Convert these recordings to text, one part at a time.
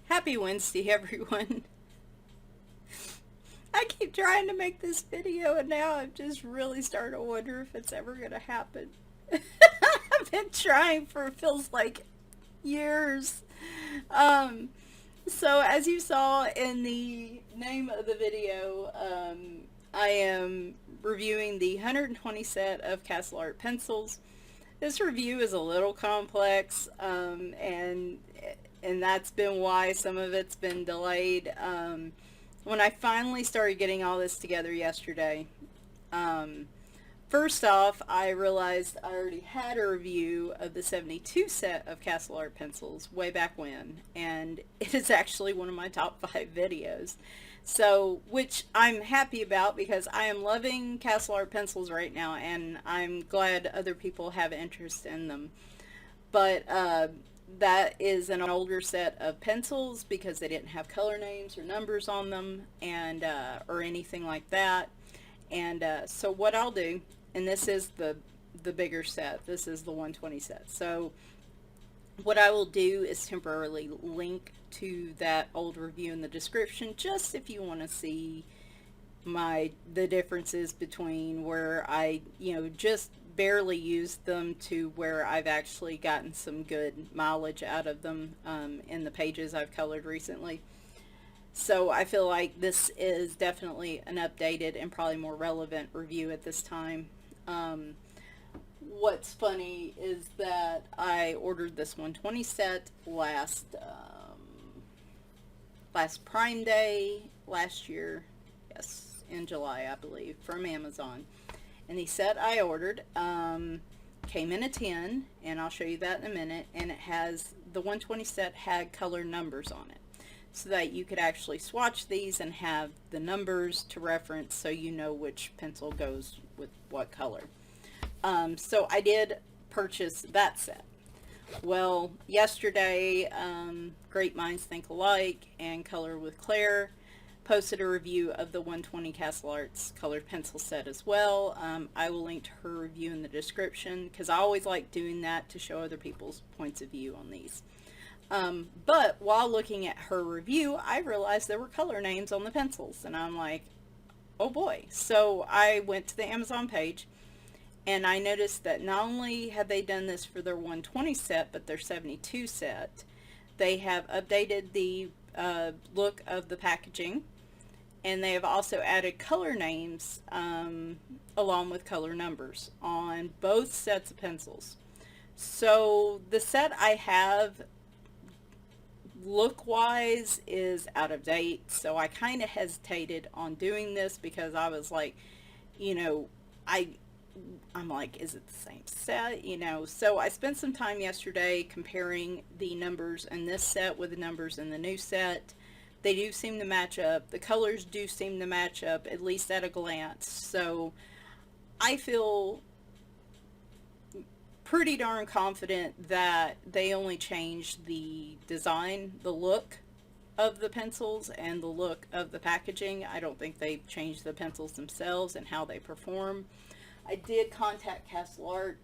Happy Wednesday, everyone. I keep trying to make this video and now I'm just really starting to wonder if it's ever going to happen. I've been trying for feels like years. Um, so as you saw in the name of the video, I am reviewing the 120 set of Castle Art pencils. This review is a little complex, and that's been why some of it's been delayed. When I finally started getting all this together yesterday, um, first off, I realized I already had a review of the 72 set of Castle Art pencils way back when, and it is actually one of my top 5 videos. So, which I'm happy about because I am loving Castle Art pencils right now, and I'm glad other people have interest in them. But that is an older set of pencils because they didn't have color names or numbers on them, and or anything like that. And so what I'll do, and this is the bigger set. This is the 120 set. So what I will do is temporarily link to that old review in the description, just if you want to see the differences between where I, just barely used them to where I've actually gotten some good mileage out of them in the pages I've colored recently. So I feel like this is definitely an updated and probably more relevant review at this time. What's funny is that I ordered this 120 set last Prime Day last year, yes, in July I believe, from Amazon. And the set I ordered came in a tin, and I'll show you that in a minute, and it has, the 120 set had color numbers on it, so that you could actually swatch these and have the numbers to reference so you know which pencil goes with what color. So I did purchase that set. Well, yesterday, Great Minds Think Alike and Color with Claire posted a review of the 120 Castle Arts colored pencil set as well. I will link to her review in the description because I always like doing that to show other people's points of view on these. But while looking at her review, I realized there were color names on the pencils, and I'm like, oh boy. So I went to the Amazon page, and I noticed that not only have they done this for their 120 set, but their 72 set. They have updated the look of the packaging, and they have also added color names along with color numbers on both sets of pencils. So the set I have, look-wise, is out of date, so I kind of hesitated on doing this because I was like, I'm like, is it the same set? So I spent some time yesterday comparing the numbers in this set with the numbers in the new set. They do seem to match up. The colors do seem to match up, at least at a glance. So I feel pretty darn confident that they only changed the design, the look of the pencils and the look of the packaging. I don't think they've changed the pencils themselves and how they perform. I did contact Castle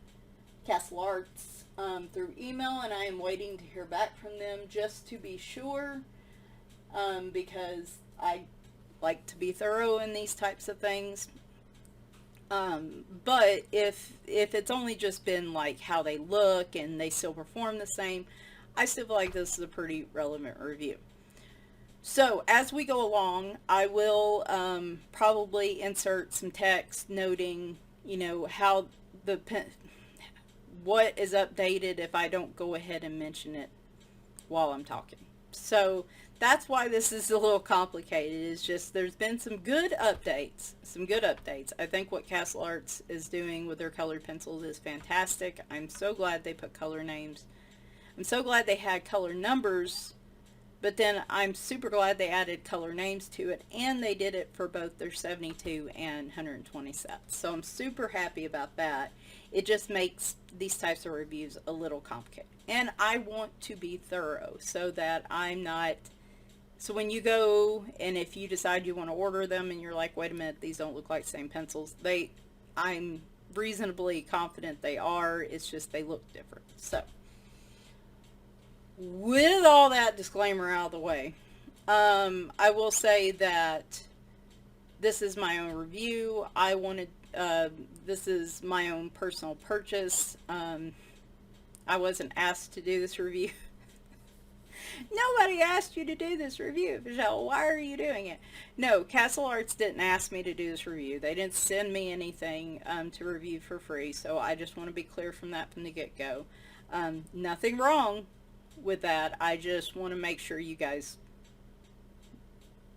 Arts through email, and I am waiting to hear back from them just to be sure, because I like to be thorough in these types of things. But if it's only just been like how they look and they still perform the same, I still feel like this is a pretty relevant review. So as we go along, I will probably insert some text noting, how what is updated if I don't go ahead and mention it while I'm talking. So that's why this is a little complicated. It's just there's been some good updates. I think what Castle Arts is doing with their colored pencils is fantastic. I'm so glad they put color names. I'm so glad they had color numbers, but then I'm super glad they added color names to it, and they did it for both their 72 and 120 sets. So I'm super happy about that. It just makes these types of reviews a little complicated. And I want to be thorough so that I'm not... So when you go, and if you decide you want to order them and you're like, wait a minute, these don't look like the same pencils, I'm reasonably confident they are. It's just they look different. So with all that disclaimer out of the way, I will say that this is my own review. This is my own personal purchase. I wasn't asked to do this review. Nobody asked you to do this review, Michelle. Why are you doing it? No, Castle Arts didn't ask me to do this review. They didn't send me anything to review for free, so I just want to be clear from that from the get-go. Nothing wrong with that. I just want to make sure you guys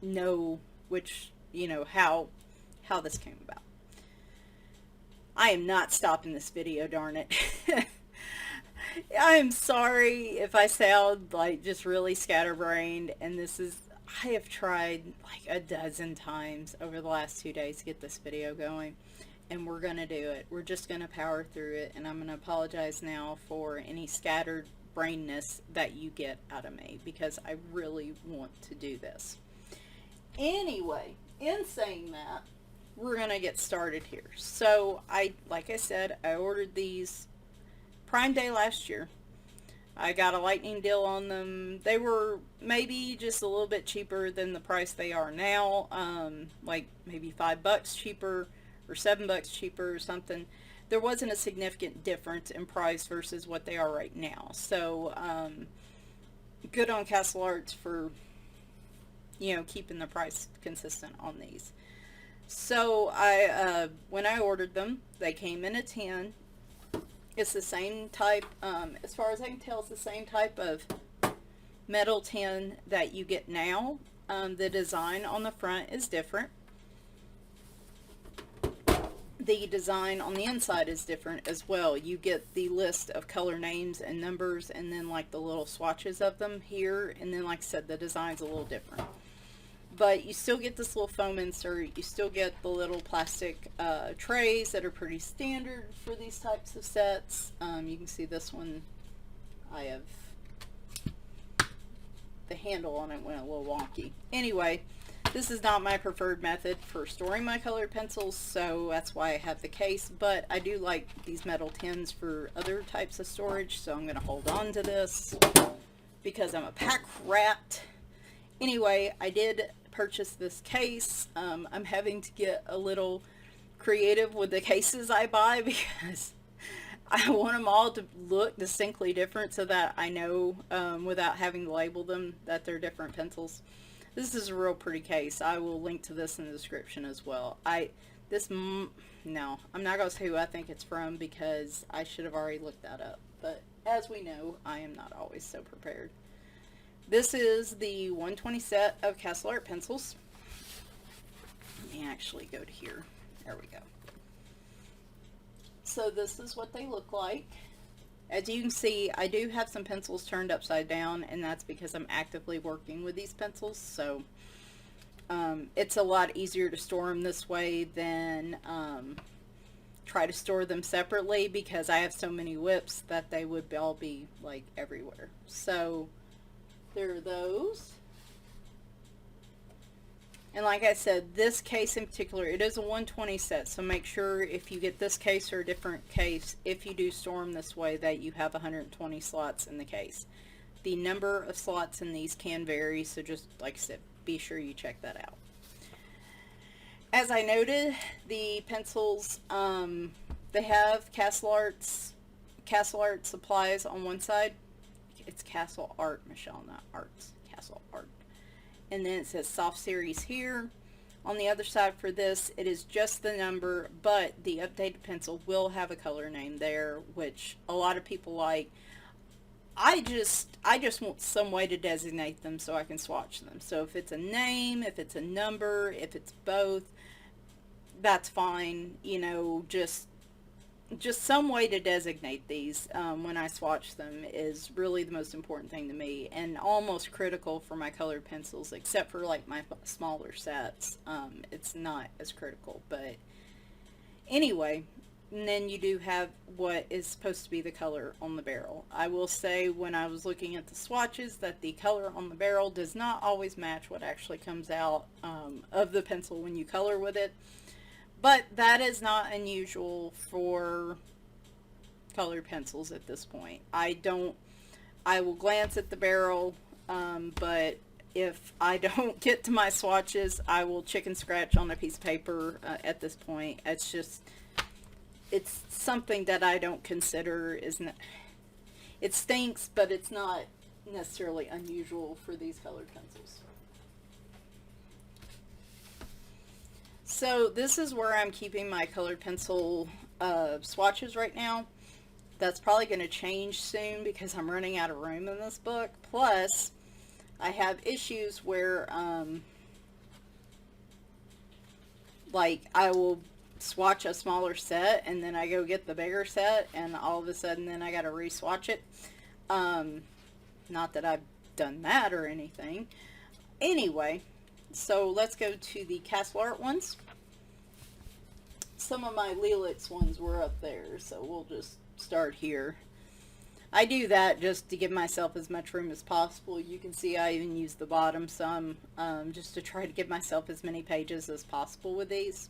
know how this came about. I am not stopping this video, darn it. I'm sorry if I sound like just really scatterbrained, and I have tried like a dozen times over the last 2 days to get this video going, and we're gonna do it. We're just gonna power through it, and I'm gonna apologize now for any scattered brainness that you get out of me, because I really want to do this. Anyway, in saying that, we're gonna get started here. So like I said, I ordered these Prime Day last year. I got a lightning deal on them. They were maybe just a little bit cheaper than the price they are now, like maybe $5 cheaper or $7 cheaper or something. There wasn't a significant difference in price versus what they are right now. So good on Castle Arts for keeping the price consistent on these. So when I ordered them, they came in a tin. It's the same type, as far as I can tell, it's the same type of metal tin that you get now. The design on the front is different. The design on the inside is different as well. You get the list of color names and numbers, and then like the little swatches of them here, and then like I said, the design's a little different. But you still get this little foam insert. You still get the little plastic trays that are pretty standard for these types of sets. You can see this one, I have, the handle on it went a little wonky. Anyway, this is not my preferred method for storing my colored pencils, so that's why I have the case. But I do like these metal tins for other types of storage, so I'm going to hold on to this because I'm a pack rat. Anyway, I did purchase this case. I'm having to get a little creative with the cases I buy because I want them all to look distinctly different so that I know without having to label them that they're different pencils. This is a real pretty case. I will link to this in the description as well. No, I'm not going to say who I think it's from because I should have already looked that up. But as we know, I am not always so prepared. This is the 120 set of Castle Art pencils. Let me actually go to here. There we go. So this is what they look like. As you can see, I do have some pencils turned upside down, and that's because I'm actively working with these pencils. So it's a lot easier to store them this way than try to store them separately, because I have so many whips that they would all be like everywhere. So there are those. And like I said, this case in particular, it is a 120 set, so make sure if you get this case or a different case, if you do store them this way, that you have 120 slots in the case. The number of slots in these can vary, so just like I said, be sure you check that out. As I noted, the pencils, they have Castle Art supplies on one side. It's Castle Art, Michelle, not Arts. Castle Art. And then it says Soft Series here. On the other side for this, it is just the number, but the updated pencil will have a color name there, which a lot of people like. I just want some way to designate them so I can swatch them. So if it's a name, if it's a number, if it's both, that's fine. Just some way to designate these when I swatch them is really the most important thing to me, and almost critical for my colored pencils, except for like my smaller sets. It's not as critical, but anyway. And then you do have what is supposed to be the color on the barrel. I will say, when I was looking at the swatches, that the color on the barrel does not always match what actually comes out of the pencil when you color with it. But that is not unusual for colored pencils at this point. I I will glance at the barrel, but if I don't get to my swatches, I will chicken scratch on a piece of paper at this point. It's just, it's something that I don't consider, isn't it? It stinks, but it's not necessarily unusual for these colored pencils. So this is where I'm keeping my colored pencil swatches right now. That's probably going to change soon because I'm running out of room in this book. Plus, I have issues where, like, I will swatch a smaller set and then I go get the bigger set and all of a sudden then I got to re-swatch it. Not that I've done that or anything. Anyway, so let's go to the Castle Art ones. Some of my Lilix ones were up there, so we'll just start here. I do that just to give myself as much room as possible. You can see I even use the bottom some, just to try to give myself as many pages as possible with these.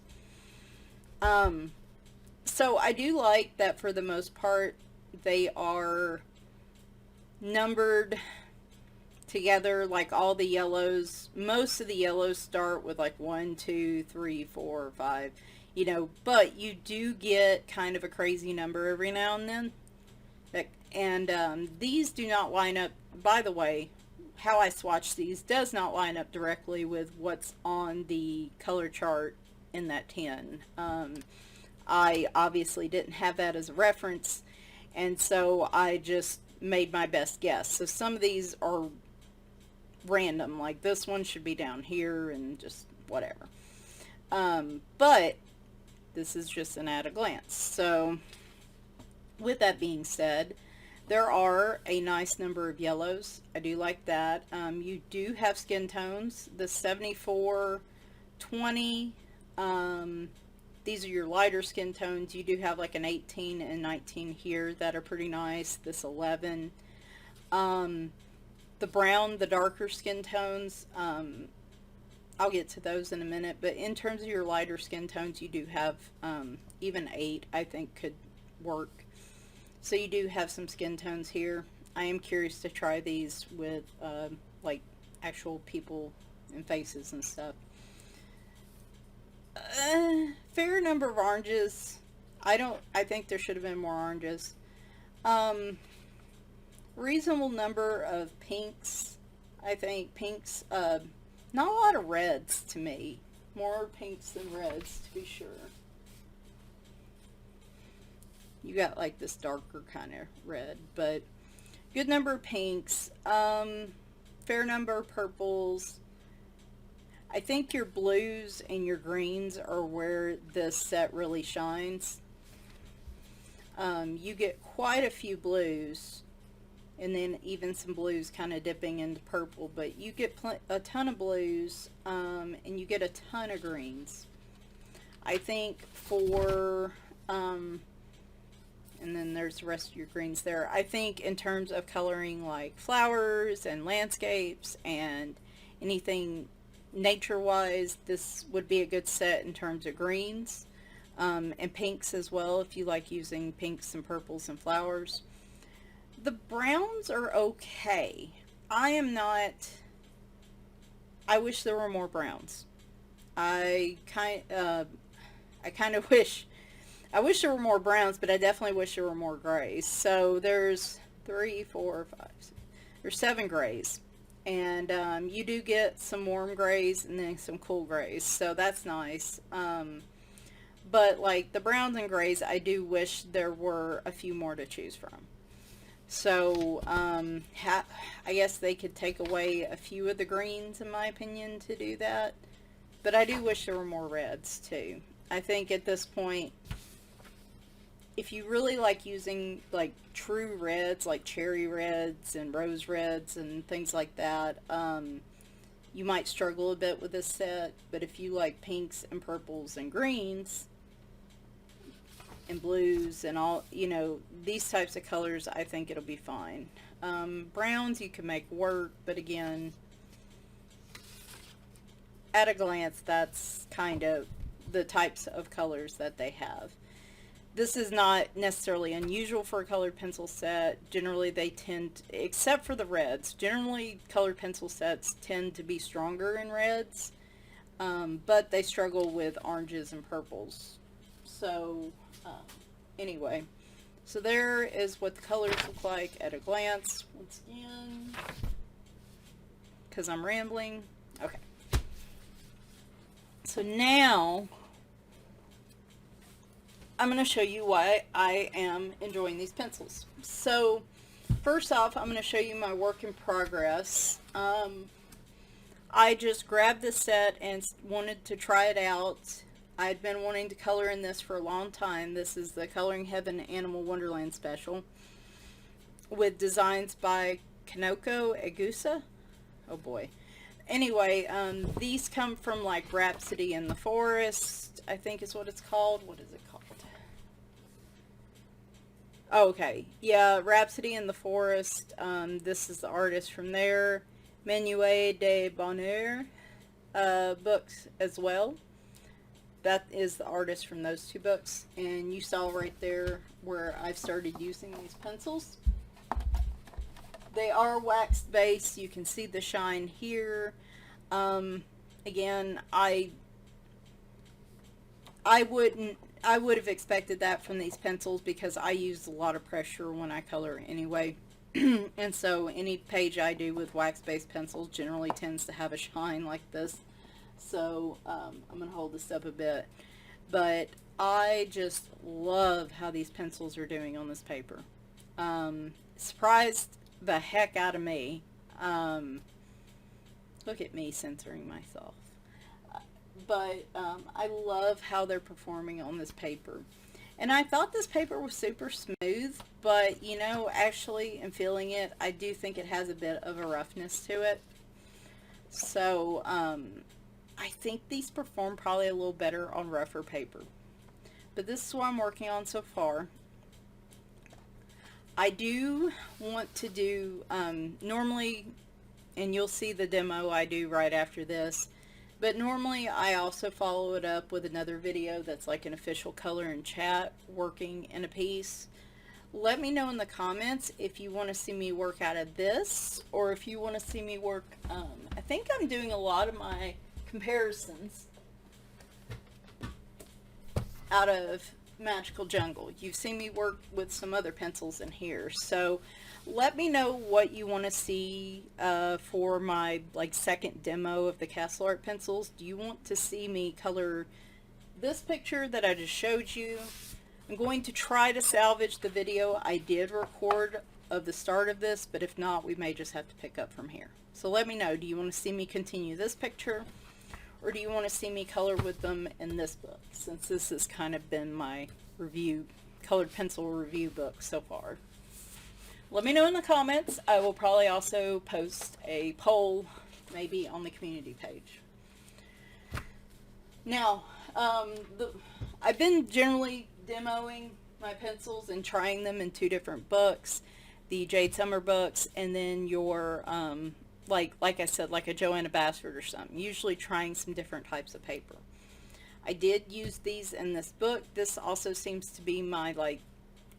So I do like that for the most part they are numbered together, like all the yellows. Most of the yellows start with like 1, 2, 3, 4, 5, you know, but you do get kind of a crazy number every now and then. And these do not line up, by the way, how I swatch these does not line up directly with what's on the color chart in that tin. I obviously didn't have that as a reference, and so I just made my best guess. So some of these are random, like this one should be down here and just whatever. But this is just an at a glance. So with that being said, there are a nice number of yellows. I do like that. You do have skin tones. The 74, 20, these are your lighter skin tones. You do have like an 18 and 19 here that are pretty nice. This 11. The brown, the darker skin tones, I'll get to those in a minute. But in terms of your lighter skin tones, you do have even 8, I think, could work. So you do have some skin tones here. I am curious to try these with like actual people and faces and stuff. Fair number of oranges. I think there should have been more oranges. Reasonable number of pinks. I think pinks, not a lot of reds to me. More pinks than reds, to be sure. You got like this darker kind of red, but good number of pinks, fair number of purples. I think your blues and your greens are where this set really shines. You get quite a few blues, and then even some blues kind of dipping into purple, but you get a ton of blues, and you get a ton of greens. I think for, and then there's the rest of your greens there. I think in terms of coloring like flowers and landscapes and anything nature-wise, this would be a good set in terms of greens, and pinks as well if you like using pinks and purples and flowers. The browns are okay. I wish there were more browns. I wish there were more browns, but I definitely wish there were more grays. So there's 3, 4, 5, 6, there's 7 grays. And you do get some warm grays and then some cool grays. So that's nice. But like the browns and grays, I do wish there were a few more to choose from. So I guess they could take away a few of the greens, in my opinion, to do that. But I do wish there were more reds too. I think at this point, if you really like using like true reds, like cherry reds and rose reds and things like that, you might struggle a bit with this set. But if you like pinks and purples and greens and blues and all, you know, these types of colors, I think it'll be fine. Browns you can make work, but again, at a glance, that's kind of the types of colors that they have. this is not necessarily unusual for a colored pencil set. Generally they tend, except for the reds, generally colored pencil sets tend to be stronger in reds, but they struggle with oranges and purples. So anyway, so there is what the colors look like at a glance. Once again, because I'm rambling. Okay. So now I'm going to show you why I am enjoying these pencils. So first off, I'm going to show you my work in progress. I just grabbed this set and wanted to try it out. I'd been wanting to color in this for a long time. This is the Coloring Heaven Animal Wonderland special with designs by Kanoko Egusa. Oh boy. Anyway, these come from like Rhapsody in the Forest, I think is what it's called. What is it called? Oh, okay. Yeah, Rhapsody in the Forest. This is the artist from there. Menuet de Bonheur books as well. That is the artist from those two books. And you saw right there where I've started using these pencils. They are wax based. You can see the shine here. Again, I would have expected that from these pencils because I use a lot of pressure when I color anyway. And so any page I do with wax based pencils generally tends to have a shine like this. So I'm going to hold this up a bit. But I just love how these pencils are doing on this paper. Surprised the heck out of me. Look at me censoring myself. But I love how they're performing on this paper. And I thought this paper was super smooth, but you know, actually in feeling it, I do think it has a bit of a roughness to it. So I think these perform probably a little better on rougher paper. But this is what I'm working on so far. I do want to do, normally, and you'll see the demo I do right after this, but normally I also follow it up with another video that's like an official color and chat working in a piece. Let me know in the comments if you want to see me work out of this, or if you want to see me work, I think I'm doing a lot of my comparisons out of Magical Jungle. You've seen me work with some other pencils in here, so let me know what you want to see for my like second demo of the Castle Art pencils. Do you want to see me color this picture that I just showed you? I'm going to try to salvage the video I did record of the start of this, but if not, we may just have to pick up from here. So let me know, do you want to see me continue this picture, or do you want to see me color with them in this book, since this has kind of been my review, colored pencil review book so far? Let me know in the comments. I will probably also post a poll maybe on the community page. Now, I've been generally demoing my pencils and trying them in two different books, the Jade Summer books, and then your like I said, like a Joanna Bassford or something, usually trying some different types of paper. I did use these in this book. This also seems to be my like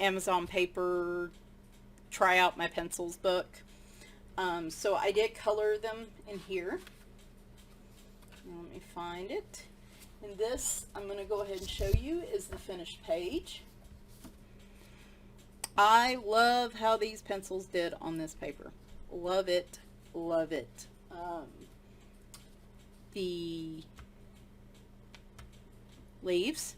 Amazon paper try out my pencils book. So I did color them in here. Let me find it. And this, I'm going to go ahead and show you, is the finished page. I love how these pencils did on this paper. Love it. Love it. The leaves,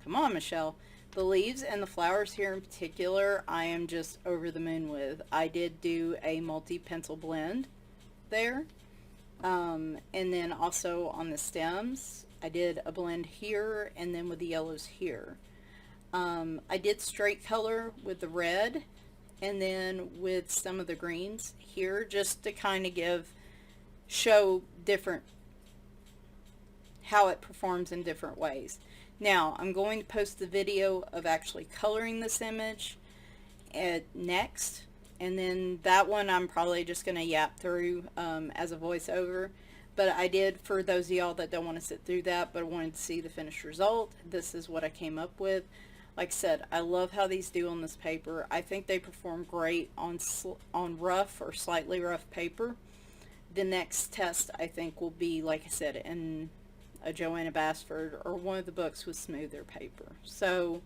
come on Michelle, the leaves and the flowers here in particular, I am just over the moon with. I did do a multi-pencil blend there, and then also on the stems I did a blend here, and then with the yellows here. I did straight color with the red, and then with some of the greens here, just to kind of show different, how it performs in different ways. Now, I'm going to post the video of actually coloring this image next, and then that one I'm probably just going to yap through as a voiceover. But I did, for those of y'all that don't want to sit through that but wanted to see the finished result, this is what I came up with. Like I said, I love how these do on this paper. I think they perform great on rough or slightly rough paper. The next test, I think, will be, like I said, in a Joanna Basford or one of the books with smoother paper. So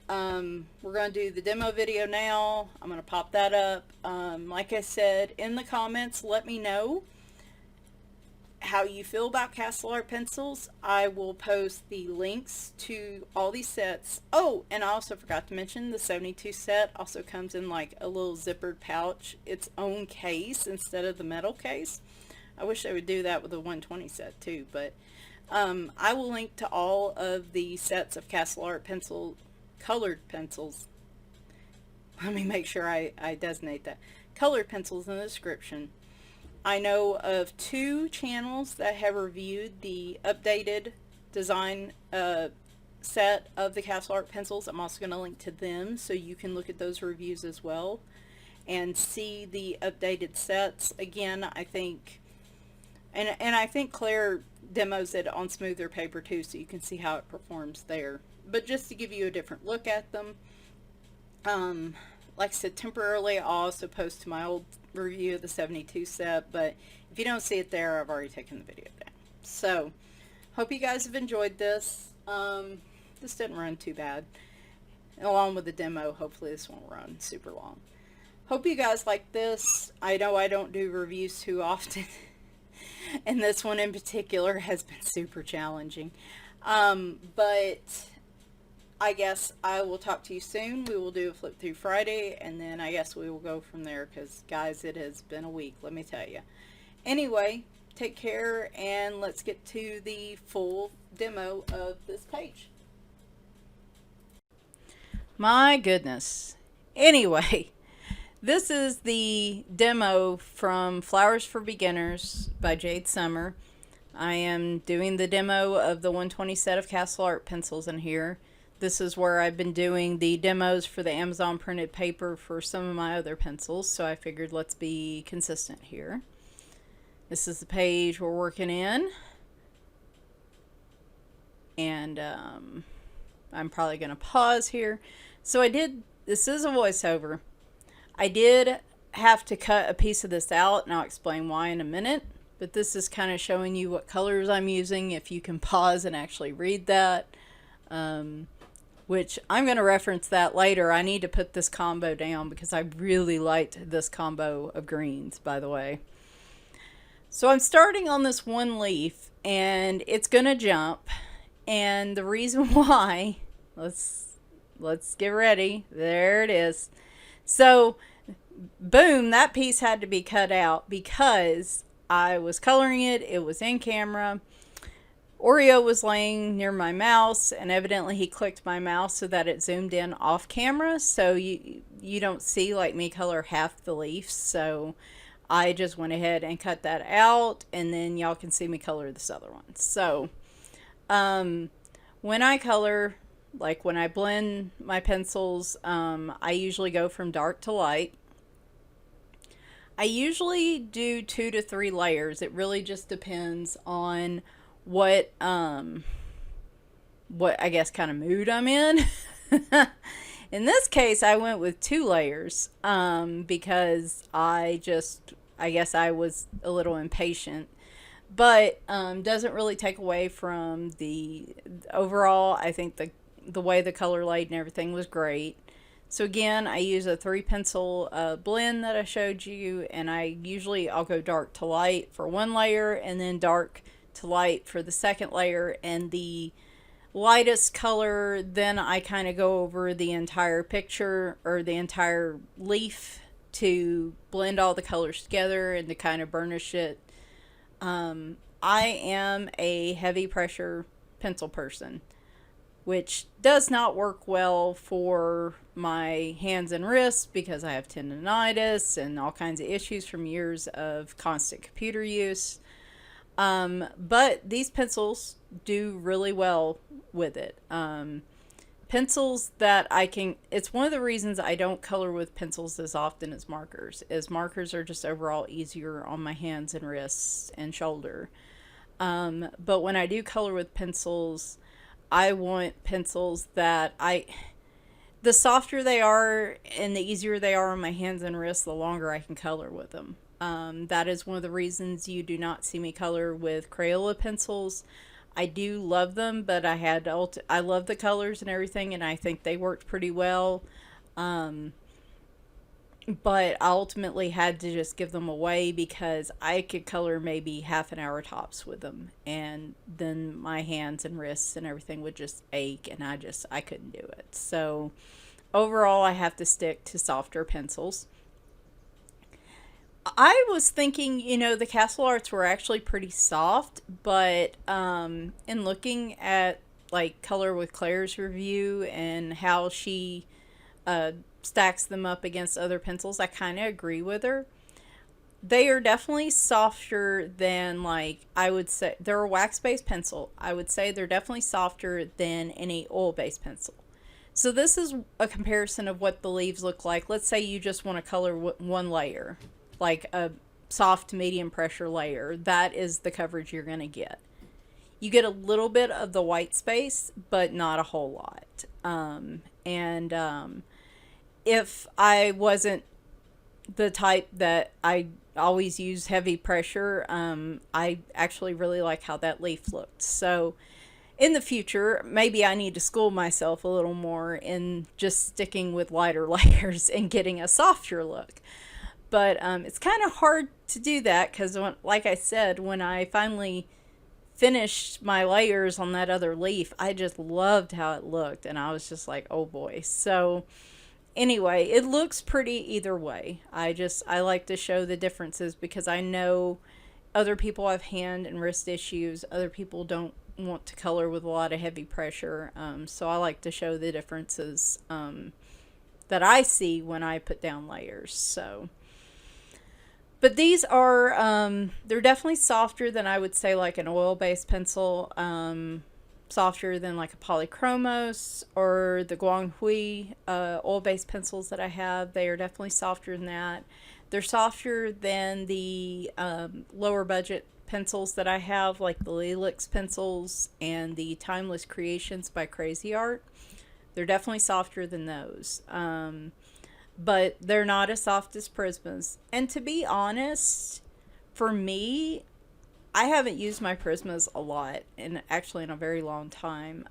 we're going to do the demo video now. I'm going to pop that up. Like I said, in the comments, let me know how you feel about Castle Art pencils. I will post the links to all these sets. Oh, and I also forgot to mention the 72 set also comes in like a little zippered pouch, its own case instead of the metal case. I wish they would do that with the 120 set too, but I will link to all of the sets of Castle Art colored pencils. Let me make sure I designate that. Colored pencils in the description. I know of 2 channels that have reviewed the updated design set of the Castle Art pencils. I'm also going to link to them so you can look at those reviews as well and see the updated sets. Again, I think, and I think Claire demos it on smoother paper too, so you can see how it performs there. But just to give you a different look at them, like I said, temporarily I'll also post to my old review of the 72 set, but if you don't see it there, I've already taken the video down. So, hope you guys have enjoyed this. This didn't run too bad. Along with the demo, hopefully this won't run super long. Hope you guys like this. I know I don't do reviews too often, and this one in particular has been super challenging. But I guess I will talk to you soon. We will do a flip through Friday, and then I guess we will go from there, because guys, it has been a week, let me tell you. Anyway, take care, and let's get to the full demo of this page. My goodness. Anyway, this is the demo from Flowers for Beginners by Jade Summer. I am doing the demo of the 120 set of Castle Art pencils in here. This is where I've been doing the demos for the Amazon printed paper for some of my other pencils, so I figured let's be consistent here. This is the page we're working in, and I'm probably going to pause here. So this is a voiceover. I did have to cut a piece of this out, and I'll explain why in a minute, but this is kind of showing you what colors I'm using, if you can pause and actually read that. Which I'm going to reference that later. I need to put this combo down because I really liked this combo of greens, by the way. So I'm starting on this one leaf, and it's going to jump. And the reason why, let's get ready. There it is. So, boom, that piece had to be cut out because I was coloring it. It was in camera. Oreo was laying near my mouse, and evidently he clicked my mouse so that it zoomed in off camera, so you don't see like me color half the leaves. So I just went ahead and cut that out, and then y'all can see me color this other one. So when I color, like when I blend my pencils, I usually go from dark to light. I usually do 2 to 3 layers. It really just depends on what I guess kind of mood I'm in. In this case, I went with 2 layers because I guess I was a little impatient, but doesn't really take away from the overall. I think the way the color laid and everything was great. So again, I use a 3 pencil blend that I showed you, and I'll go dark to light for 1 layer, and then dark to light for the 2nd layer, and the lightest color, then I kind of go over the entire picture or the entire leaf to blend all the colors together and to kind of burnish it. I am a heavy pressure pencil person, which does not work well for my hands and wrists because I have tendonitis and all kinds of issues from years of constant computer use. But these pencils do really well with it. Pencils that it's one of the reasons I don't color with pencils as often as markers, is markers are just overall easier on my hands and wrists and shoulder. But when I do color with pencils, I want pencils that The softer they are and the easier they are on my hands and wrists, the longer I can color with them. That is one of the reasons you do not see me color with Crayola pencils. I do love them, but I love the colors and everything, and I think they worked pretty well. Um, but I ultimately had to just give them away because I could color maybe half an hour tops with them, and then my hands and wrists and everything would just ache, and I couldn't do it. So overall, I have to stick to softer pencils. I was thinking, the Castle Arts were actually pretty soft, but in looking at like Color with Claire's review and how she uh, stacks them up against other pencils, I kind of agree with her. They are definitely softer than, like, I would say they're a wax based pencil. I would say they're definitely softer than any oil based pencil. So this is a comparison of what the leaves look like. Let's say you just want to color one layer, like a soft medium pressure layer. That is the coverage you're going to get. You get a little bit of the white space, but not a whole lot. And if I wasn't the type that I always use heavy pressure, I actually really like how that leaf looked. So in the future, maybe I need to school myself a little more in just sticking with lighter layers and getting a softer look. But it's kind of hard to do that because, like I said, when I finally finished my layers on that other leaf, I just loved how it looked, and I was just like, oh boy. So anyway, it looks pretty either way. I like to show the differences because I know other people have hand and wrist issues. Other people don't want to color with a lot of heavy pressure. So I like to show the differences that I see when I put down layers. So, but these are, they're definitely softer than I would say like an oil-based pencil. Softer than like a polychromos or the Guanghui oil-based pencils that I have. They are definitely softer than that. They're softer than the lower budget pencils that I have, like the Lelix pencils and the Timeless Creations by Crazy Art. They're definitely softer than those. But they're not as soft as Prismas. And to be honest, for me, I haven't used my Prismas a lot, and actually in a very long time.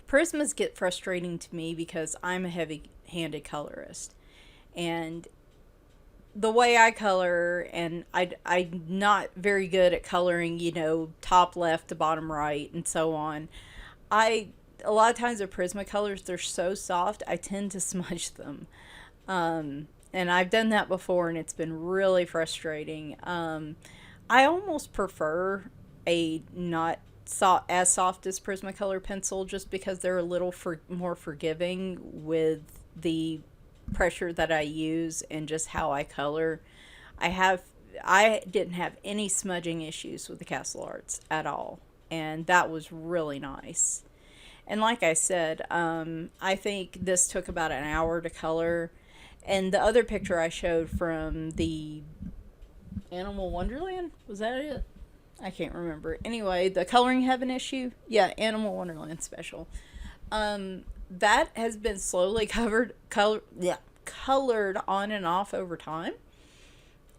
Prismas get frustrating to me because I'm a heavy-handed colorist, and the way I color, and I'm not very good at coloring, top left to bottom right and so on. A lot of times the Prismacolors, they're so soft, I tend to smudge them. And I've done that before, and it's been really frustrating. I almost prefer a not as soft as Prismacolor pencil just because they're a little more forgiving with the pressure that I use and just how I color. I didn't have any smudging issues with the Castle Arts at all, and that was really nice. And like I said, I think this took about an hour to color. And the other picture I showed from the Animal Wonderland, was that it? I can't remember. Anyway, the Coloring Heaven issue, yeah, Animal Wonderland special. That has been slowly colored on and off over time,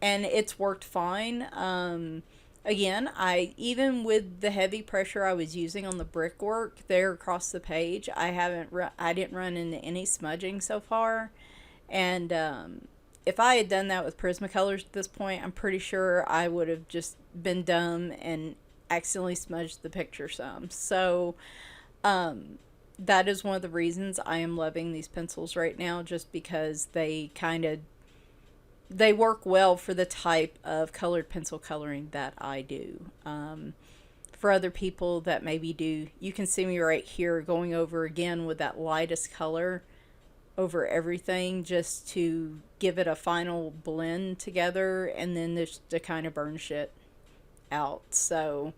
and it's worked fine. Again, even with the heavy pressure I was using on the brickwork there across the page, I didn't run into any smudging so far. And if I had done that with Prismacolors at this point, I'm pretty sure I would have just been dumb and accidentally smudged the picture some. So that is one of the reasons I am loving these pencils right now, just because they work well for the type of colored pencil coloring that I do. For other people that maybe do, you can see me right here going over again with that lightest color over everything just to give it a final blend together, and then this to kind of burn shit out. So,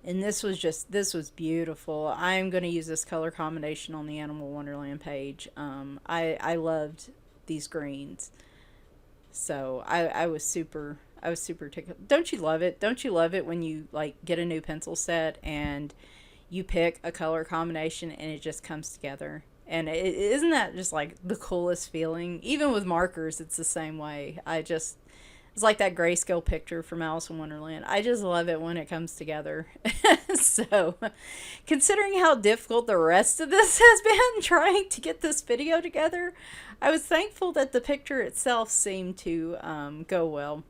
and this was beautiful. I'm going to use this color combination on the Animal Wonderland page. I loved these greens. So I was super tickled. Don't you love it? Don't you love it when you like get a new pencil set and you pick a color combination and it just comes together? And isn't that just like the coolest feeling? Even with markers, it's the same way. It's like that grayscale picture from Alice in Wonderland. I just love it when it comes together. So, considering how difficult the rest of this has been trying to get this video together, I was thankful that the picture itself seemed to go well.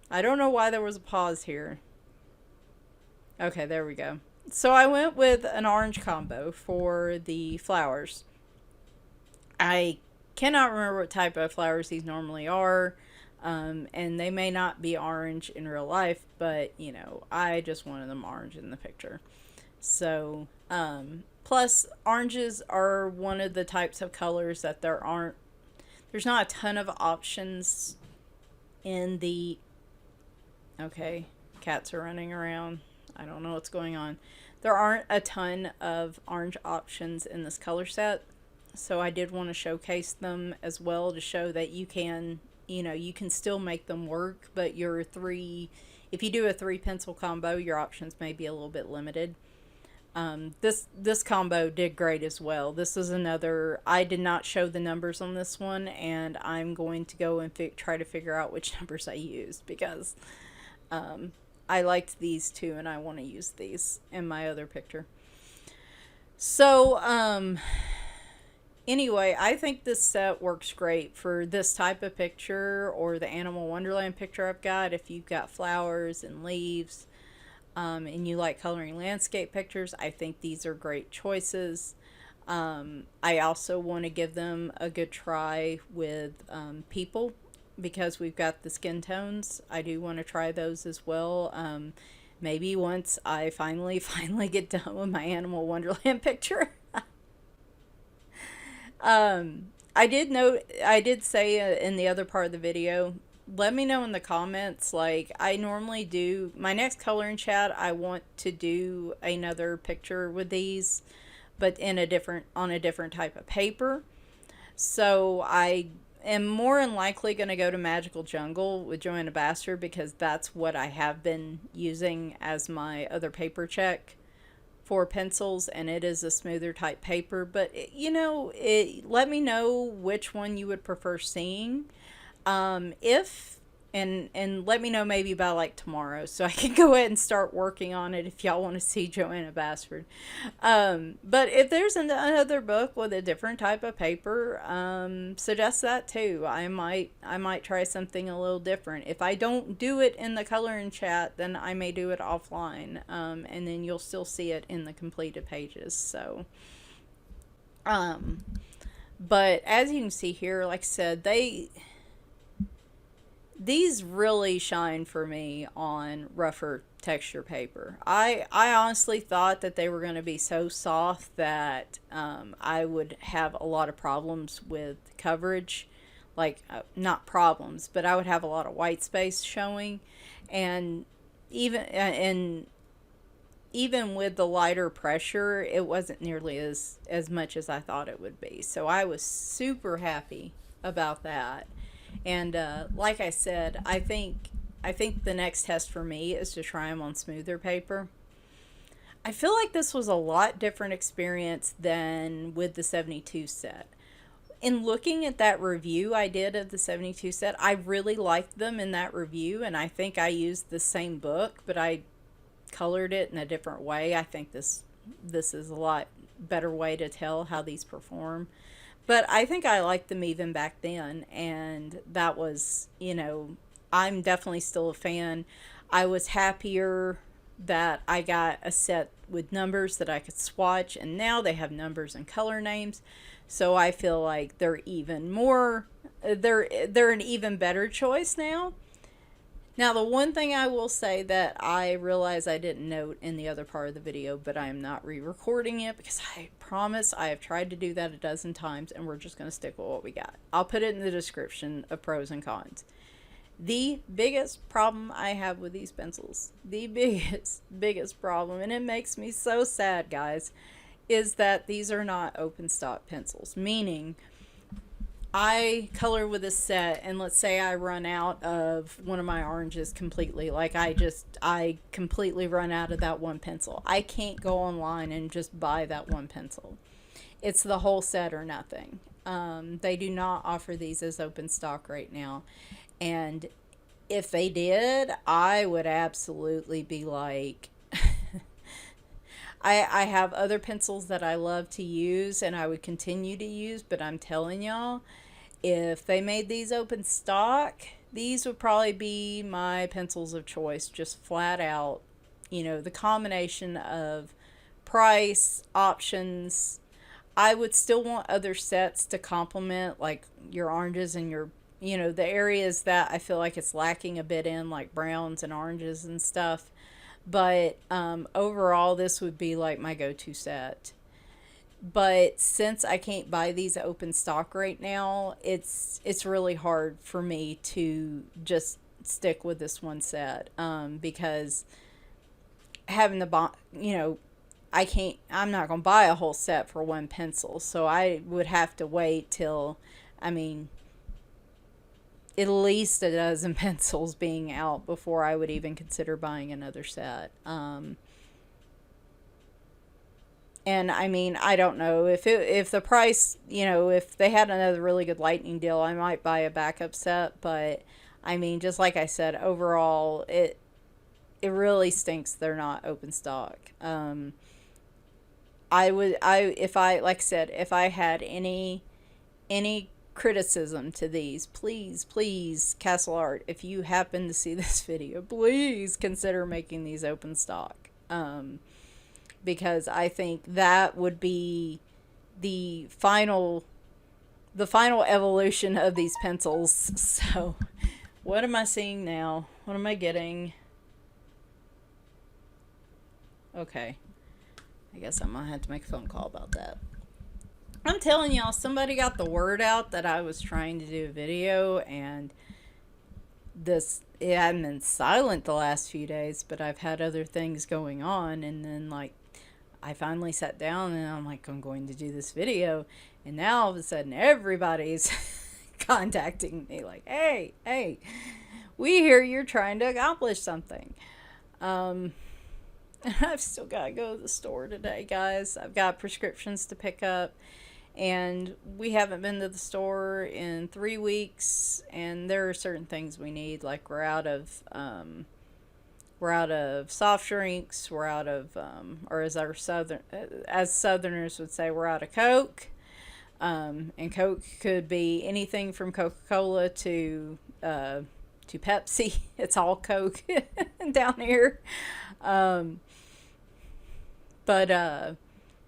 I don't know why there was a pause here. Okay, there we go. So I went with an orange combo for the flowers. I cannot remember what type of flowers these normally are. And they may not be orange in real life, but, you know, I just wanted them orange in the picture. So, plus, oranges are one of the types of colors that there's not a ton of options in the, okay, cats are running around. I don't know what's going on. There aren't a ton of orange options in this color set, so I did want to showcase them as well to show that you can, you know, you can still make them work, but if you do a 3 pencil combo, your options may be a little bit limited. This combo did great as well. This is another, I did not show the numbers on this one, and I'm going to go and try to figure out which numbers I used, because I liked these two and I want to use these in my other picture. So, anyway, I think this set works great for this type of picture or the Animal Wonderland picture I've got. If you've got flowers and leaves and you like coloring landscape pictures, I think these are great choices. I also want to give them a good try with people, because we've got the skin tones. I do want to try those as well. Maybe once I finally get done with my Animal Wonderland picture. I did say in the other part of the video, let me know in the comments, like, I normally do, my next coloring chat, I want to do another picture with these, but on a different type of paper. So I am more than likely going to go to Magical Jungle with Joanna Bastard, because that's what I have been using as my other paper check for pencils, and it is a smoother type paper. But you know, let me know which one you would prefer seeing, and let me know maybe by like tomorrow, so I can go ahead and start working on it if y'all want to see Joanna Bastard. But if there's another book with a different type of paper, suggest that too. I might try something a little different. If I don't do it in the coloring chat, then I may do it offline, and then you'll still see it in the completed pages. So, but as you can see here, like I said, these really shine for me on rougher texture paper. I honestly thought that they were going to be so soft that I would have a lot of problems with coverage. Like, not problems, but I would have a lot of white space showing. And even with the lighter pressure, it wasn't nearly as much as I thought it would be. So I was super happy about that. And like I said, I think the next test for me is to try them on smoother paper. I feel like this was a lot different experience than with the 72 set. In looking at that review I did of the 72 set, I really liked them in that review, and I think I used the same book, but I colored it in a different way. I think this is a lot better way to tell how these perform. But I think I liked them even back then, and that was, you know, I'm definitely still a fan. I was happier that I got a set with numbers that I could swatch, and now they have numbers and color names, so I feel like they're even more, they're an even better choice now. Now, the one thing I will say that I realize I didn't note in the other part of the video, but I am not re-recording it, because I promise I have tried to do that a dozen times, and we're just going to stick with what we got. I'll put it in the description of pros and cons. The biggest problem I have with these pencils, the biggest problem, and it makes me so sad, guys, is that these are not open stock pencils, meaning I color with a set, and let's say I run out of one of my oranges completely, like I completely run out of that one pencil. I can't go online and just buy that one pencil. It's the whole set or nothing. They do not offer these as open stock right now. And if they did, I would absolutely be like, I have other pencils that I love to use and I would continue to use, but I'm telling y'all, if they made these open stock, these would probably be my pencils of choice, just flat out. You know, the combination of price, options. I would still want other sets to complement, like your oranges and your, you know, the areas that I feel like it's lacking a bit in, like browns and oranges and stuff. But overall, this would be like my go-to set. But since I can't buy these open stock right now, it's really hard for me to just stick with this one set, because having the you know, I'm not going to buy a whole set for one pencil. So I would have to wait till, I mean, at least a dozen pencils being out before I would even consider buying another set. And I mean, I don't know if the price, you know, if they had another really good lightning deal, I might buy a backup set. But I mean, just like I said, overall, it really stinks they're not open stock. If I, like I said, if I had any criticism to these, please, Castle Art, if you happen to see this video, please consider making these open stock. Because I think that would be the final evolution of these pencils. So, what am I seeing now? What am I getting? Okay. I guess I'm gonna have to make a phone call about that. I'm telling y'all, somebody got the word out that I was trying to do a video, and it hadn't been silent the last few days, but I've had other things going on, and then, like, I finally sat down and I'm like, I'm going to do this video, and now all of a sudden everybody's contacting me like, hey, we hear you're trying to accomplish something. I've still got to go to the store today, guys. I've got prescriptions to pick up, and we haven't been to the store in 3 weeks, and there are certain things we need, like we're out of soft drinks, we're out of, or as Southerners would say, we're out of Coke. And Coke could be anything from Coca-Cola to Pepsi. It's all Coke down here.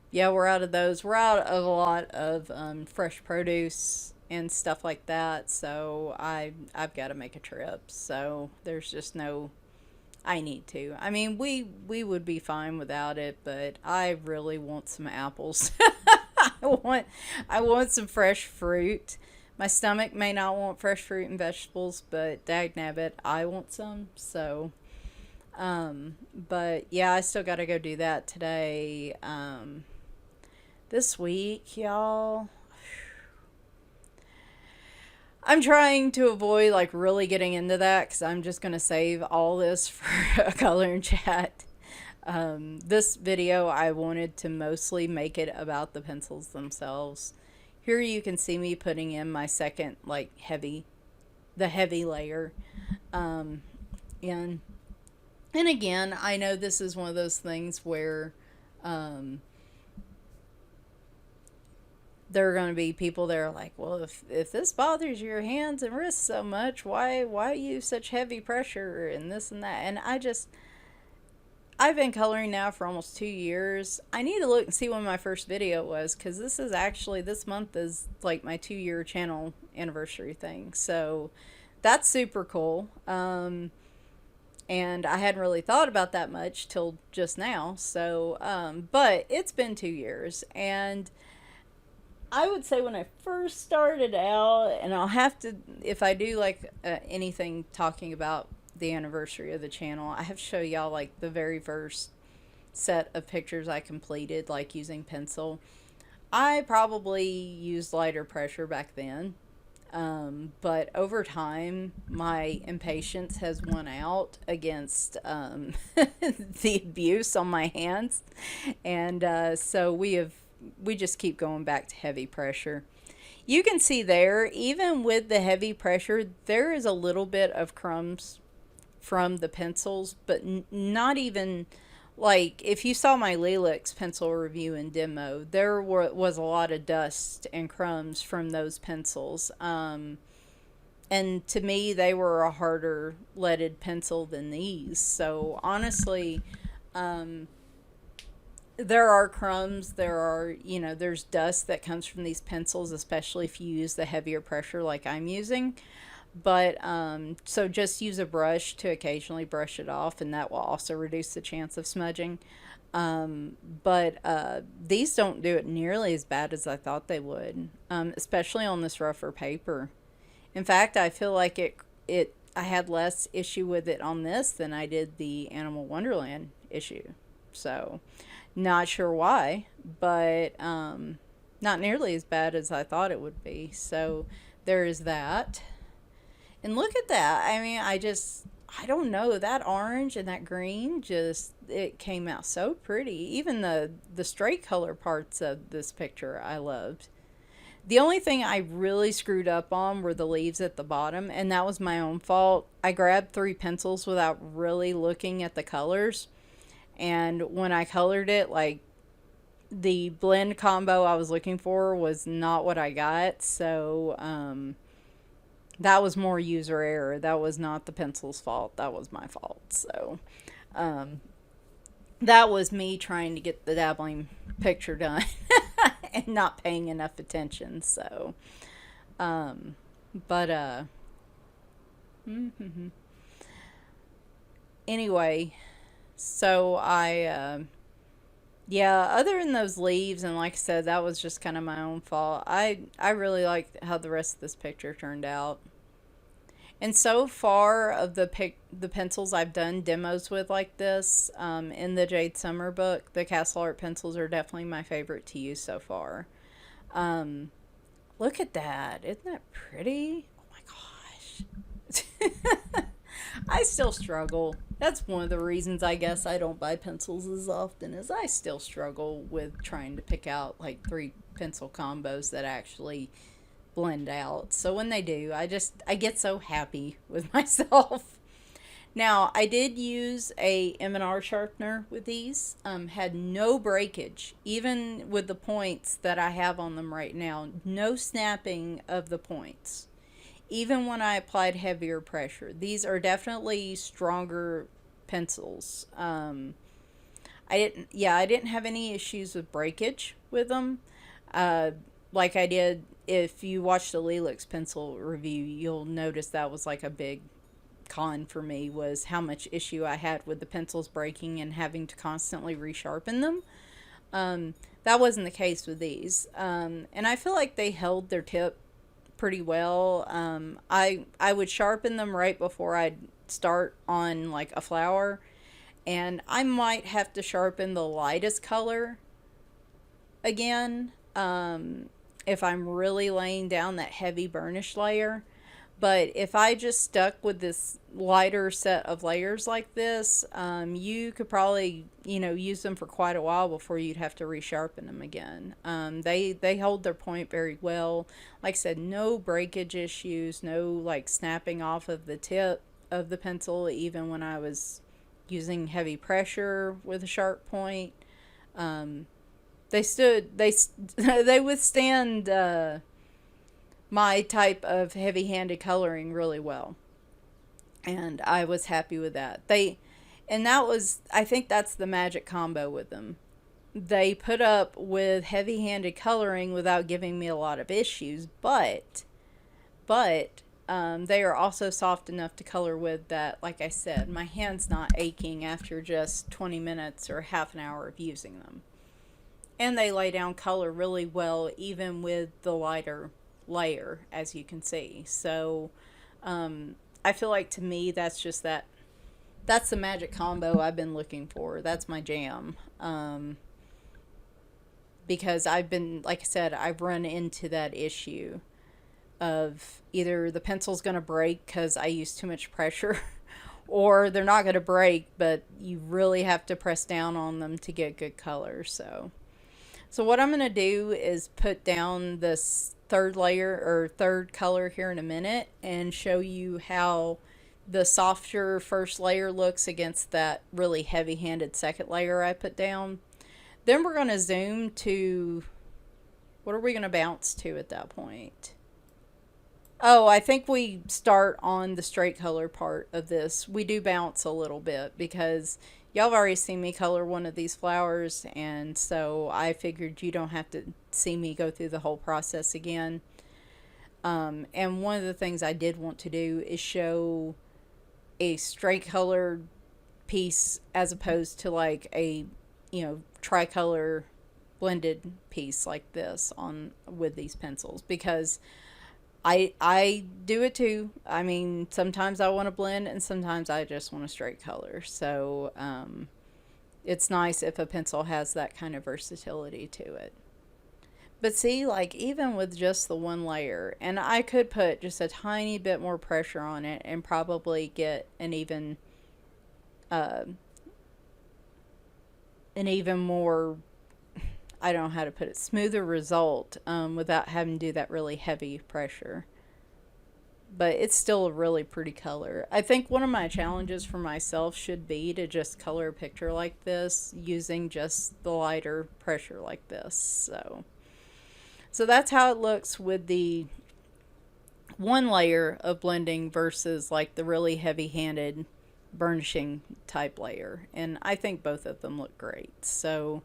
Yeah, we're out of those. We're out of a lot of fresh produce and stuff like that. So I've got to make a trip. So there's just no, I need to. I mean, we would be fine without it, but I really want some apples. I want some fresh fruit. My stomach may not want fresh fruit and vegetables, but dagnabbit, I want some. So, but yeah, I still got to go do that today. This week, y'all, I'm trying to avoid like really getting into that, because I'm just going to save all this for a color and chat. This video, I wanted to mostly make it about the pencils themselves. Here you can see me putting in my second, like, the heavy layer. And again, I know this is one of those things where, there are going to be people that are like, well, if this bothers your hands and wrists so much, why use such heavy pressure and this and that? And I've been coloring now for almost 2 years. I need to look and see when my first video was, because this month is like my 2-year channel anniversary thing. So that's super cool. And I hadn't really thought about that much till just now. So, but it's been 2 years, and I would say when I first started out, and I'll have to, if I do like anything talking about the anniversary of the channel, I have to show y'all like the very first set of pictures I completed, like using pencil. I probably used lighter pressure back then, but over time my impatience has won out against the abuse on my hands, and so we have just keep going back to heavy pressure. You can see there, even with the heavy pressure, there is a little bit of crumbs from the pencils, but not even like if you saw my Lelix pencil review and demo, there was a lot of dust and crumbs from those pencils. And to me, they were a harder leaded pencil than these. So honestly, there are crumbs, there's dust that comes from these pencils, especially if you use the heavier pressure like I'm using. But so just use a brush to occasionally brush it off, and that will also reduce the chance of smudging. But these don't do it nearly as bad as I thought they would, especially on this rougher paper. In fact, I feel like I had less issue with it on this than I did the Animal Wonderland issue. So, not sure why, but not nearly as bad as I thought it would be. So, there is that. And look at that. I mean, I don't know. That orange and that green it came out so pretty. Even the straight color parts of this picture I loved. The only thing I really screwed up on were the leaves at the bottom, and that was my own fault. I grabbed 3 pencils without really looking at the colors, and when I colored it, like, the blend combo I was looking for was not what I got, so that was more user error. That was not the pencil's fault. That was my fault. So that was me trying to get the dabbling picture done and not paying enough attention. So but anyway, so yeah, other than those leaves, and like I said, that was just kind of my own fault. I really liked how the rest of this picture turned out. And so far of the pencils I've done demos with like this, in the Jade Summer book, the Castle Art pencils are definitely my favorite to use so far. Look at that. Isn't that pretty? Oh my gosh. I still struggle. That's one of the reasons I guess I don't buy pencils as often, is I still struggle with trying to pick out like 3 pencil combos that actually blend out. So when they do, I get so happy with myself. Now, I did use a M&R sharpener with these. Had no breakage, even with the points that I have on them right now. No snapping of the points, even when I applied heavier pressure. These are definitely stronger pencils. I didn't have any issues with breakage with them. Like I did, if you watch the Lelix pencil review, you'll notice that was like a big con for me, was how much issue I had with the pencils breaking and having to constantly resharpen them. That wasn't the case with these. And I feel like they held their tip pretty well. I would sharpen them right before I'd start on like a flower, and I might have to sharpen the lightest color again if I'm really laying down that heavy burnish layer. But if I just stuck with this lighter set of layers like this, you could probably, use them for quite a while before you'd have to resharpen them again. They hold their point very well. Like I said, no breakage issues, no like snapping off of the tip of the pencil, even when I was using heavy pressure with a sharp point. They withstand my type of heavy-handed coloring really well, and I was happy with that. I think that's the magic combo with them. They put up with heavy-handed coloring without giving me a lot of issues, but they are also soft enough to color with that, like I said, my hand's not aching after just 20 minutes or half an hour of using them. And they lay down color really well, even with the lighter layer, as you can see. So I feel like, to me, that's the magic combo I've been looking for. That's my jam. Because like I said, I've run into that issue of either the pencil's going to break because I use too much pressure, or they're not going to break, but you really have to press down on them to get good color. So So what I'm going to do is put down this third layer or third color here in a minute and show you how the softer first layer looks against that really heavy-handed second layer I put down. Then we're going to zoom to, what are we going to bounce to at that point? Oh, I think we start on the straight color part of this. We do bounce a little bit because y'all have already seen me color one of these flowers, and so I figured you don't have to see me go through the whole process again. And one of the things I did want to do is show a straight colored piece as opposed to like a, you know, tricolor blended piece like this on with these pencils, because I do it too. I mean, sometimes I want to blend and sometimes I just want a straight color. So it's nice if a pencil has that kind of versatility to it. But see, like even with just the one layer, and I could put just a tiny bit more pressure on it and probably get uh, an even more, I don't know how to put it, smoother result without having to do that really heavy pressure. But it's still a really pretty color. I think one of my challenges for myself should be to just color a picture like this using just the lighter pressure like this. So that's how it looks with the one layer of blending versus like the really heavy-handed burnishing type layer. And I think both of them look great. So,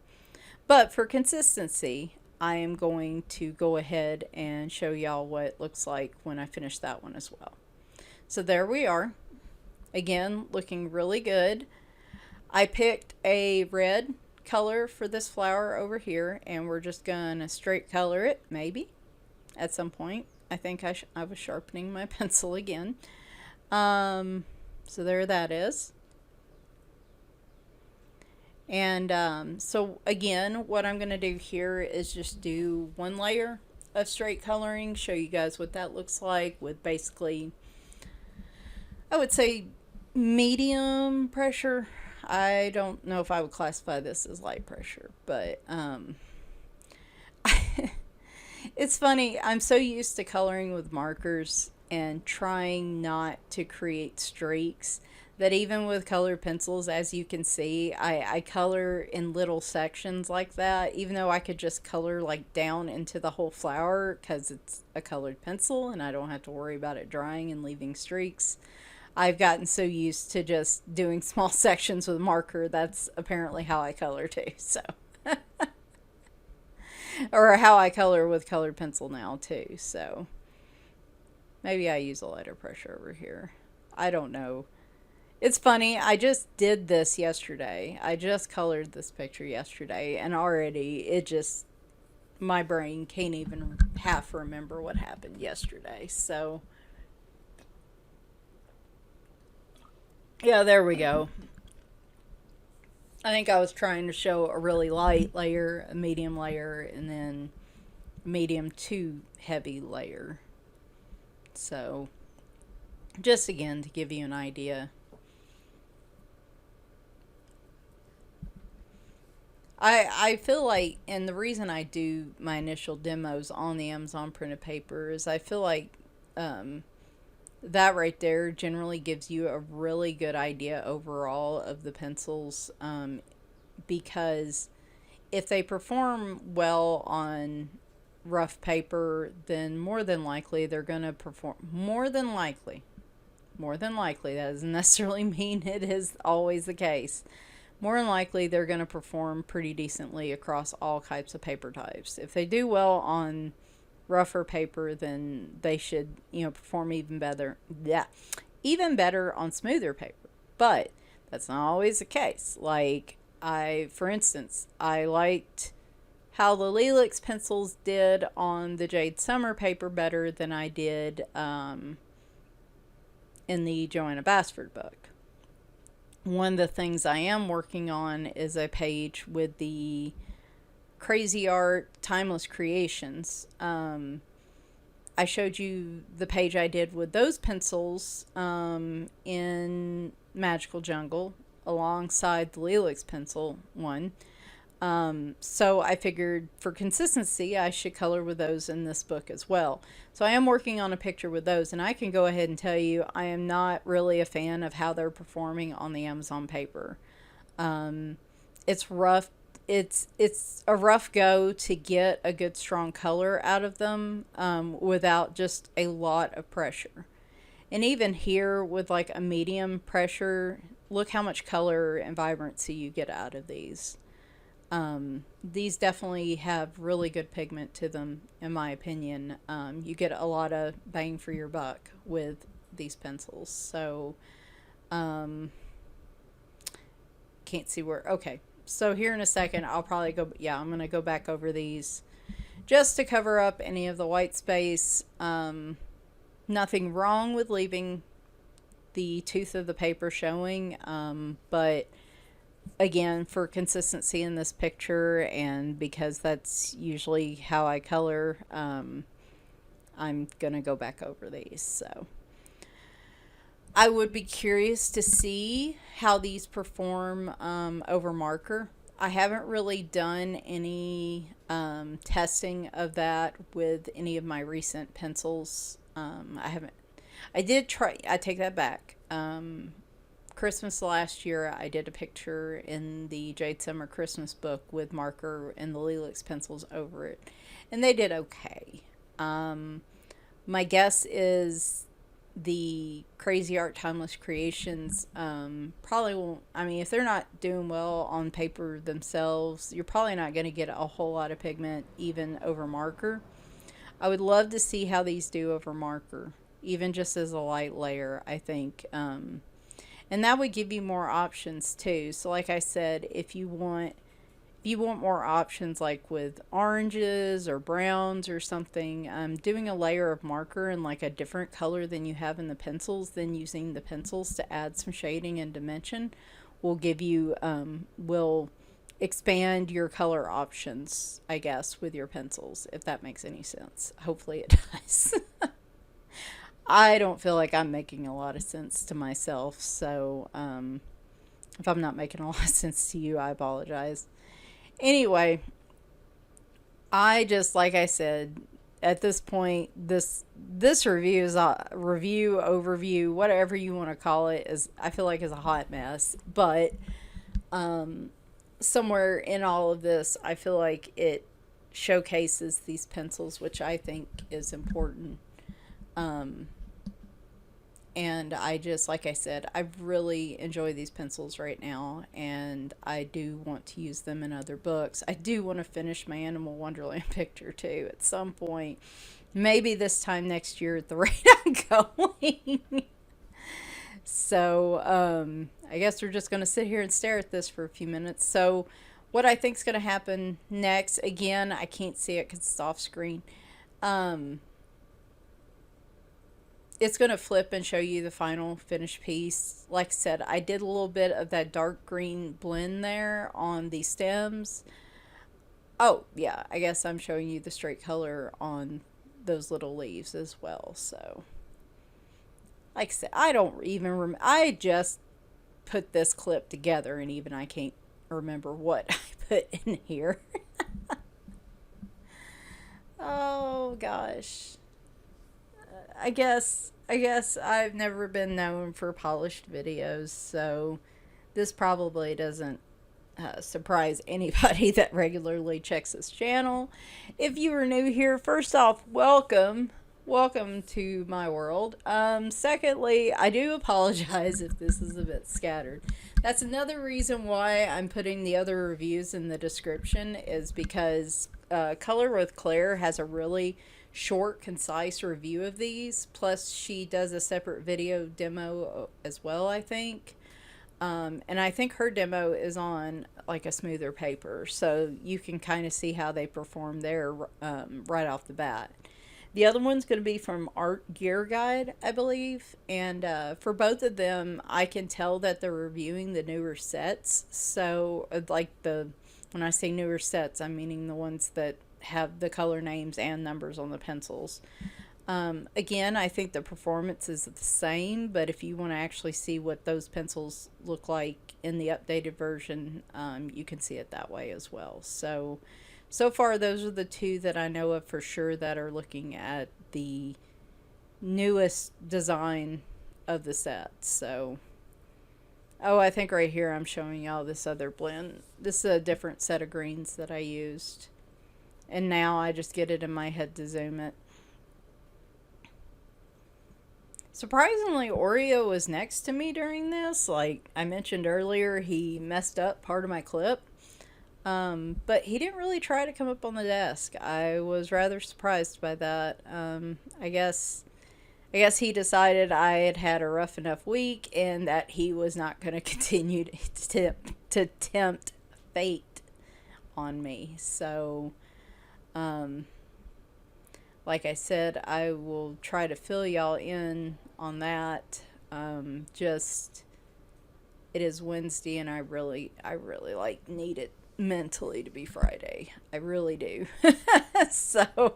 but for consistency, I am going to go ahead and show y'all what it looks like when I finish that one as well. So there we are. Again, looking really good. I picked a red color for this flower over here, and we're just gonna straight color it, maybe, at some point. I think I was sharpening my pencil again. So there that is. And so again, what I'm going to do here is just do one layer of straight coloring, show you guys what that looks like with basically, I would say, medium pressure. I don't know if I would classify this as light pressure, but it's funny. I'm so used to coloring with markers and trying not to create streaks that even with colored pencils, as you can see, I color in little sections like that, even though I could just color like down into the whole flower because it's a colored pencil and I don't have to worry about it drying and leaving streaks. I've gotten so used to just doing small sections with a marker. That's apparently how I color too. So, or how I color with colored pencil now too. So maybe I use a lighter pressure over here. I don't know. It's funny. I just did this yesterday. I just colored this picture yesterday, and already it just, my brain can't even half remember what happened yesterday. So yeah, there we go. I think I was trying to show a really light layer, a medium layer, and then medium to heavy layer. So just again to give you an idea. I feel like, and the reason I do my initial demos on the Amazon printed paper is I feel like that right there generally gives you a really good idea overall of the pencils, because if they perform well on rough paper, then more than likely they're going to perform, more than likely, that doesn't necessarily mean it is always the case. More than likely they're going to perform pretty decently across all types of paper types. If they do well on rougher paper, then they should, perform even better. Yeah, even better on smoother paper. But that's not always the case. Like for instance, I liked how the Lelix pencils did on the Jade Summer paper better than I did in the Joanna Basford book. One of the things I am working on is a page with the Crazy Art Timeless Creations. I showed you the page I did with those pencils in Magical Jungle alongside the Lelix pencil one. So I figured for consistency, I should color with those in this book as well. So I am working on a picture with those, and I can go ahead and tell you I am not really a fan of how they're performing on the Amazon paper. It's rough. It's a rough go to get a good strong color out of them without just a lot of pressure. And even here with like a medium pressure, look how much color and vibrancy you get out of these. These definitely have really good pigment to them, in my opinion. You get a lot of bang for your buck with these pencils. So, can't see where, okay. So here in a second, I'll probably go, yeah, I'm going to go back over these just to cover up any of the white space. Nothing wrong with leaving the tooth of the paper showing, but again, for consistency in this picture, and because that's usually how I color, I'm gonna go back over these. So I would be curious to see how these perform over marker. I haven't really done any testing of that with any of my recent pencils. I haven't. I did try. I take that back. Christmas last year, I did a picture in the Jade Summer Christmas book with marker and the Lelix pencils over it, and they did okay. My guess is the Crazy Art Timeless Creations probably won't. I mean, if they're not doing well on paper themselves, you're probably not going to get a whole lot of pigment even over marker. I would love to see how these do over marker, even just as a light layer, I think. And that would give you more options too. So like I said, if you want more options like with oranges or browns or something, doing a layer of marker in like a different color than you have in the pencils, then using the pencils to add some shading and dimension will give you, will expand your color options, I guess, with your pencils, if that makes any sense. Hopefully it does. I don't feel like I'm making a lot of sense to myself, so if I'm not making a lot of sense to you, I apologize. Anyway, I just, like I said, at this point, this review is a review, overview, whatever you want to call it, is, I feel like, is a hot mess. But somewhere in all of this, I feel like it showcases these pencils, which I think is important. And I just, like I said, I really enjoy these pencils right now, and I do want to use them in other books. I do want to finish my Animal Wonderland picture too at some point. Maybe this time next year at the rate I'm going. So, I guess we're just going to sit here and stare at this for a few minutes. So, what I think is going to happen next, again, I can't see it because it's off screen. It's going to flip and show you the final finished piece. Like I said, I did a little bit of that dark green blend there on the stems. Oh, yeah, I guess I'm showing you the straight color on those little leaves as well. So, like I said, I don't even I just put this clip together, and even I can't remember what I put in here. Oh, gosh. I guess I've never been known for polished videos, so this probably doesn't surprise anybody that regularly checks this channel. If you are new here, first off, welcome to my world. Secondly, I do apologize if this is a bit scattered. That's another reason why I'm putting the other reviews in the description, is because Color with Claire has a really short, concise review of these. Plus, she does a separate video demo as well, I think. And I think her demo is on like a smoother paper, so you can kind of see how they perform there right off the bat. The other one's going to be from Art Gear Guide, I believe. And for both of them, I can tell that they're reviewing the newer sets. So, like when I say newer sets, I'm meaning the ones that have the color names and numbers on the pencils. Again, I think the performance is the same, but if you want to actually see what those pencils look like in the updated version, you can see it that way as well. So far, those are the two that I know of for sure that are looking at the newest design of the set. So, oh, I think right here I'm showing y'all this other blend. This is a different set of greens that I used. And now I just get it in my head to zoom it. Surprisingly, Oreo was next to me during this. Like I mentioned earlier, he messed up part of my clip. But he didn't really try to come up on the desk. I was rather surprised by that. I guess he decided I had had a rough enough week and that he was not going to continue to tempt fate on me. So, like I said, I will try to fill y'all in on that. Just it is Wednesday, and I really like need it mentally to be Friday. I really do. So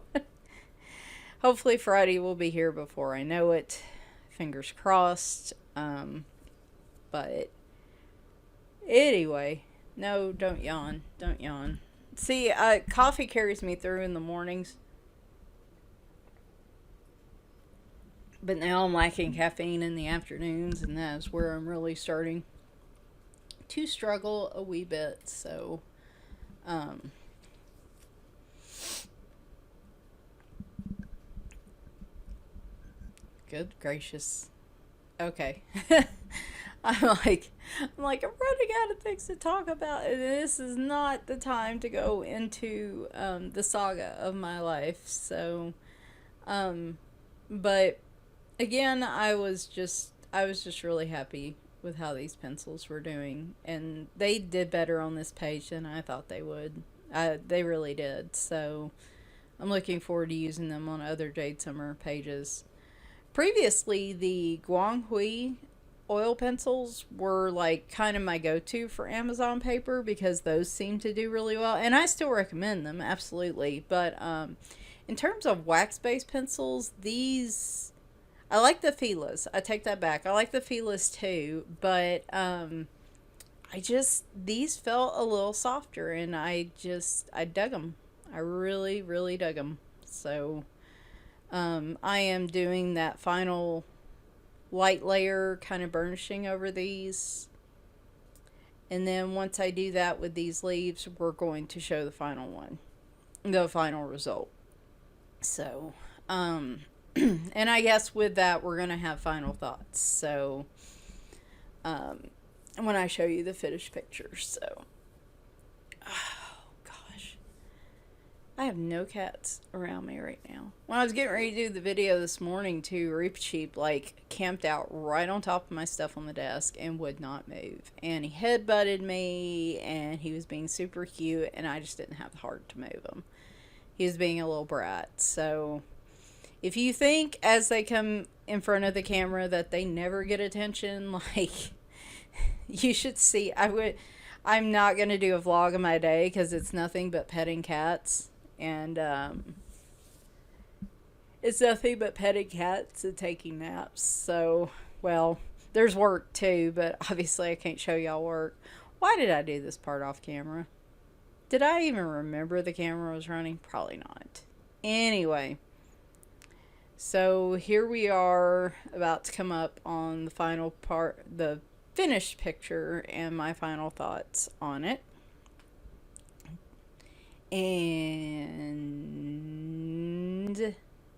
hopefully Friday will be here before I know it. Fingers crossed. But anyway, no, don't yawn. Don't yawn. See, coffee carries me through in the mornings. But now I'm lacking caffeine in the afternoons, and that's where I'm really starting to struggle a wee bit. So, good gracious. Okay. I'm running out of things to talk about, and this is not the time to go into the saga of my life. So, but again, I was just really happy with how these pencils were doing, and they did better on this page than I thought they would. They really did. So I'm looking forward to using them on other Jade Summer pages. Previously, the Guanghui oil pencils were like kind of my go-to for Amazon paper because those seem to do really well, and I still recommend them absolutely. But in terms of wax-based pencils, these I like the Fila's. I take that back. I like the Fila's too, but these felt a little softer, and I dug them. I really, really dug them. So I am doing that final light layer kind of burnishing over these. And then once I do that with these leaves, we're going to show the final result. So, and I guess with that, we're going to have final thoughts. So, when I show you the finished pictures. So, oh gosh, I have no cats around me right now. When I was getting ready to do the video this morning too, Reap Sheep camped out right on top of my stuff on the desk and would not move. And he headbutted me, and he was being super cute, and I just didn't have the heart to move him. He was being a little brat. So if you think as they come in front of the camera that they never get attention, you should see. I'm not going to do a vlog of my day because it's nothing but petting cats. And it's nothing but petting cats and taking naps. So, well, there's work too, but obviously I can't show y'all work. Why did I do this part off camera? Did I even remember the camera was running? Probably not. Anyway, so here we are about to come up on the final part, the finished picture, and my final thoughts on it. And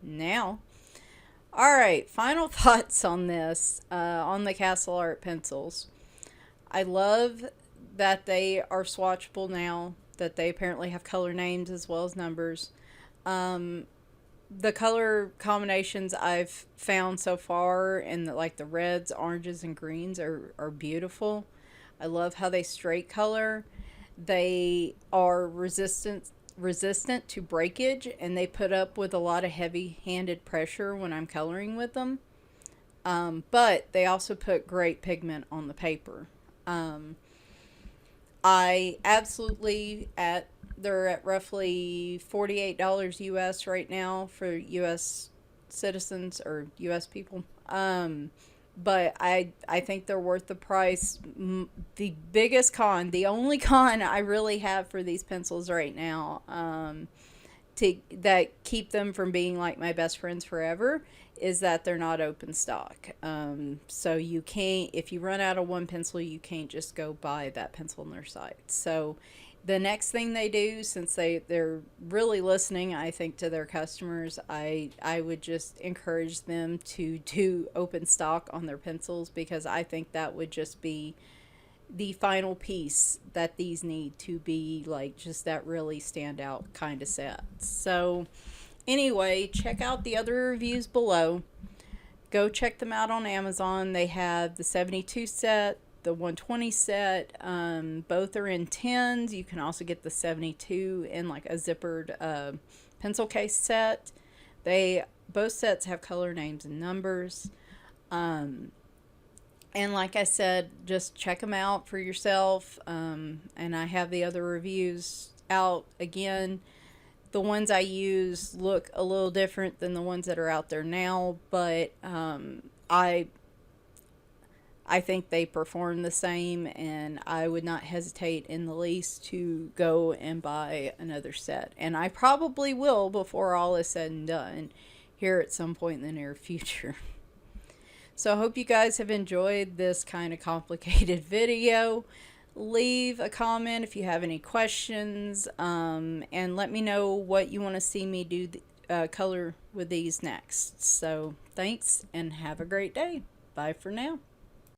now, alright, final thoughts on this, on the Castle Art pencils. I love that they are swatchable now, that they apparently have color names as well as numbers. The color combinations I've found so far, and the reds, oranges, and greens are beautiful. I love how they straight color. They are resistant to breakage, and they put up with a lot of heavy-handed pressure when I'm coloring with them. But they also put great pigment on the paper. I absolutely they're at roughly $48 US right now for US citizens or U.S. people. But I think they're worth the price. The biggest con, the only con I really have for these pencils right now, that keep them from being like my best friends forever, is that they're not open stock. So you can't, if you run out of one pencil, you can't just go buy that pencil on their site. So the next thing they do, since they're really listening, I think, to their customers, I would just encourage them to do open stock on their pencils, because I think that would just be the final piece that these need to be like just that really standout kind of set. So anyway, check out the other reviews below. Go check them out on Amazon. They have the 72 set, the 120 set. Both are in 10s. You can also get the 72 in like a zippered pencil case set. Both sets have color names and numbers. And like I said, just check them out for yourself. And I have the other reviews out again. The ones I use look a little different than the ones that are out there now, but I think they perform the same, and I would not hesitate in the least to go and buy another set. And I probably will before all is said and done here at some point in the near future. So I hope you guys have enjoyed this kind of complicated video. Leave a comment if you have any questions, and let me know what you want to see me do color with these next. So thanks, and have a great day. Bye for now.